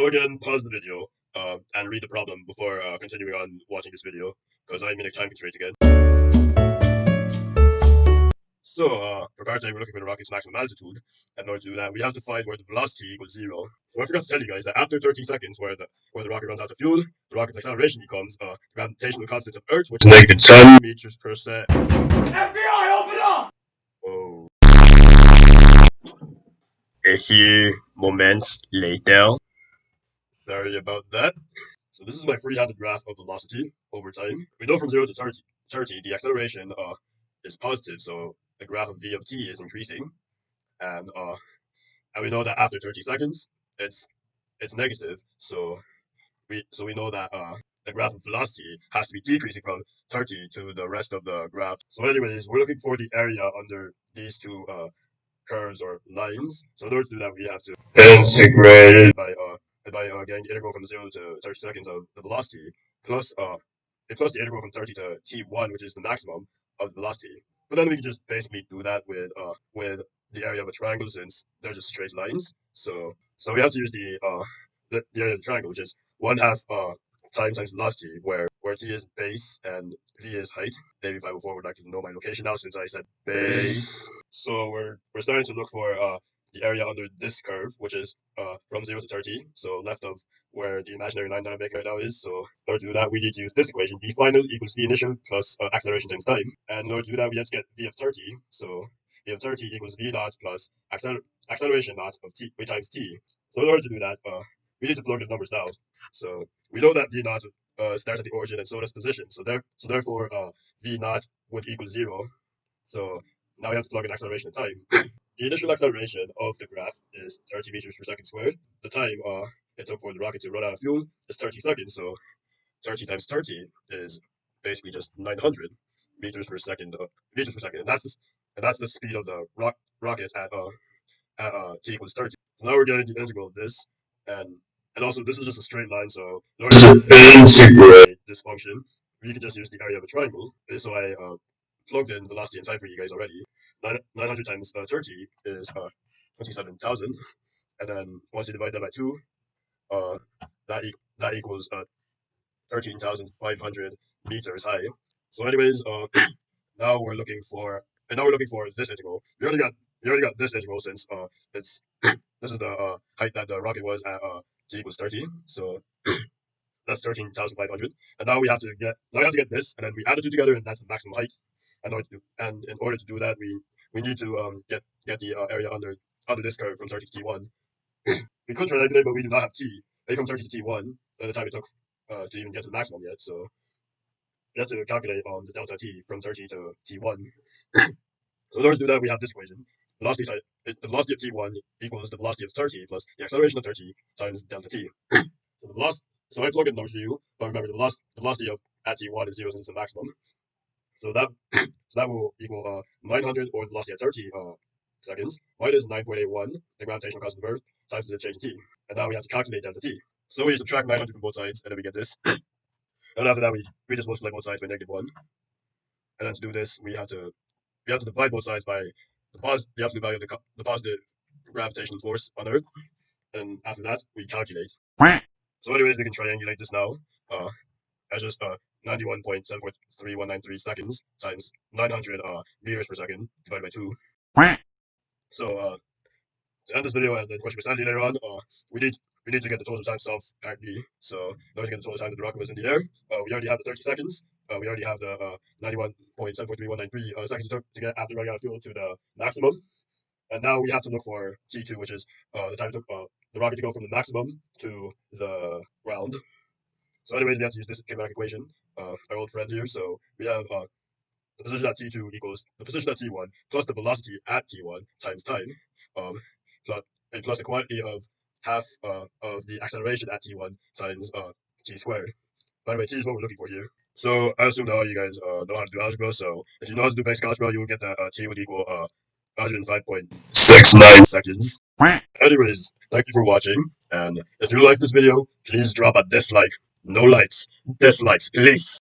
So again, pause the video and read the problem before continuing on watching this video, because I'm in a time constraint again. So for part A, we're looking for the rocket's maximum altitude. And in order to do that, we have to find where the velocity equals 0. So I forgot to tell you guys that after 30 seconds, where the rocket runs out of fuel, the rocket's acceleration becomes gravitational constant of Earth, which is negative 10 meters per second. FBI, open up! Oh. A few moments later. Sorry about that. So this is my free-handed graph of velocity over time. We know from 0 to 30 the acceleration is positive, so the graph of v of t is increasing, and we know that after 30 seconds it's negative. So we know that the graph of velocity has to be decreasing from 30 to the rest of the graph. So anyways, we're looking for the area under these two curves or lines. So in order to do that, we have to integrate it by getting the integral from 0 to 30 seconds of the velocity plus the integral from 30 to t1, which is the maximum of the velocity. But then we can just basically do that with the area of a triangle, since they're just straight lines. So we have to use the area of the triangle, which is 1/2 times velocity, where t is base and v is height. Maybe 504 would like to know my location now, since I said base. So we're starting to look for the area under this curve, which is from 0 to 30, so left of where the imaginary line that I'm making right now is. So in order to do that, we need to use this equation: v final equals v initial plus acceleration times time. And in order to do that, we have to get v of 30. So v of 30 equals v naught plus acceleration naught of t times t. So in order to do that, we need to plug the numbers down. So we know that v naught starts at the origin and so does position. So therefore v naught would equal 0. So now we have to plug in acceleration and time. The initial acceleration of the graph is 30 meters per second squared. The time it took for the rocket to run out of fuel is 30 seconds. So 30 times 30 is basically just 900 meters per second. And that's the speed of the rocket at t equals 30. So now we're getting the integral of this, and also this is just a straight line. So in order to integrate this function, we can just use the area of a triangle. So I plugged in velocity and time for you guys already. 900 times 30 is 27,000, and then once you divide that by 2, that equals 13,500 meters high. So anyways, now we're looking for this integral. We already got this integral, since it's this is the height that the rocket was at t equals 30. So that's 13,500, and now we have to get this, and then we add the two together, and that's the maximum height. And in order to do that, we need to get the area under this curve from 30 to t1. We could triangulate, but we do not have t from 30 to t1 at the time it took to even get to the maximum yet. So we have to calculate the delta t from 30 to t1. So in order to do that, we have this equation: the velocity of t1 equals the velocity of 30 plus the acceleration of 30 times delta t. So I plug in numbers for you, but remember the velocity of at t1 is 0, since it's the maximum. So that will equal 900, or the velocity at 30 seconds, minus 9.81, the gravitational constant of Earth, times the change in t. And now we have to calculate delta t. So we subtract 900 from both sides, and then we get this. And after that, we just multiply both sides by -1. And then to do this, we have to divide both sides by the absolute value of the positive gravitational force on Earth. And after that, we calculate. So anyways, we can triangulate this now. As just 91.743193 seconds times 900 meters per second divided by 2. So to end this video and then question for Sandy later on, we need to get the total time solved part B. So in order to get the total time that the rocket was in the air, we already have the 30 seconds. We already have the 91.743193 seconds it took to get after running out of fuel to the maximum. And now we have to look for T2, which is the time it took the rocket to go from the maximum to the ground. So anyways, we have to use this kinematic equation, our old friend here. So we have the position at t2 equals the position at t1 plus the velocity at t1 times time, plus the quantity of half of the acceleration at t1 times t squared. By the way, t is what we're looking for here. So I assume that all you guys know how to do algebra. So if you know how to do basic algebra, you will get that t would equal 105.69 seconds. Anyways, thank you for watching, and if you like this video, please drop a dislike. No likes, dislikes, please.